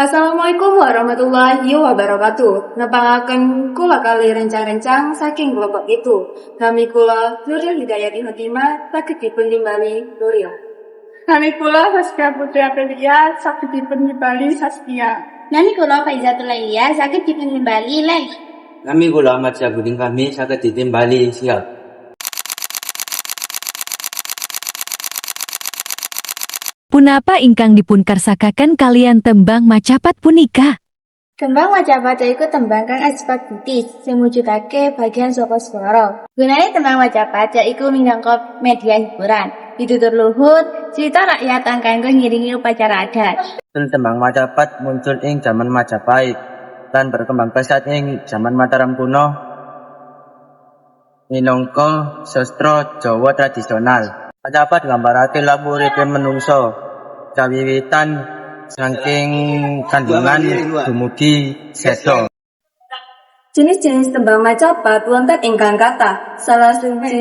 Assalamualaikum warahmatullahi wabarakatuh. Nepangaken kula kali rencang-rencang saking kelompok itu. Kami kula Nuril Hidayati Hatimah saged dipun timbali Nuril. Kami kula Saskia Putri Aprilia saged dipun timbali Saskia. Nami kula Faizatul Laila saged dipun timbali Lai. Kami kula Ahmad Syabudin kami saged ditimbali Siap. Punapa ingkang dipun karsakaken kalian tembang macapat punika? Tembang macapat yaiku tembang kang asifat puitis sing mujudake bagian saka swara. Gunane tembang macapat yaiku minangka media hiburan, pitutur luhur, cerita rakyat kanggo ngiringi upacara adat. Tembang macapat muncul ing zaman Majapahit lan berkembang pesat ing zaman Mataram kuno minangka sastra Jawa tradisional. Macapat nggambarake laku uripe menungso kawiwitan saking kandungan dumugi seda. Jenis-jenis tembang macapat wonten ingkang kathah. Salah siji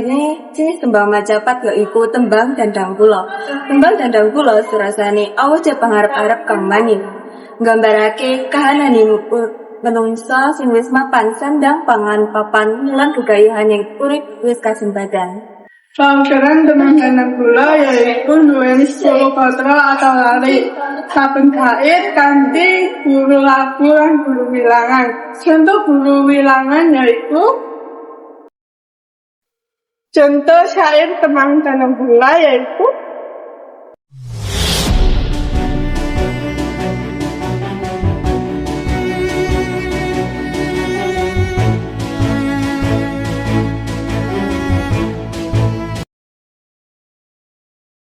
jenis tembang macapat yaiku tembang dandang kula. Tembang dandang kula surasane awujud pangarep-arep kang maning. Nggambarake kahanane menungsa sing wis mapan sandang pangan papan lan gegayuhaning urip wis kasembadan. Paugeran tembang dandang kula yaiku nduweni 10 patra atau lari. Saben bait kanthi guru lagu lan guru wilangan. Contoh syair tembang dandang kula yaiku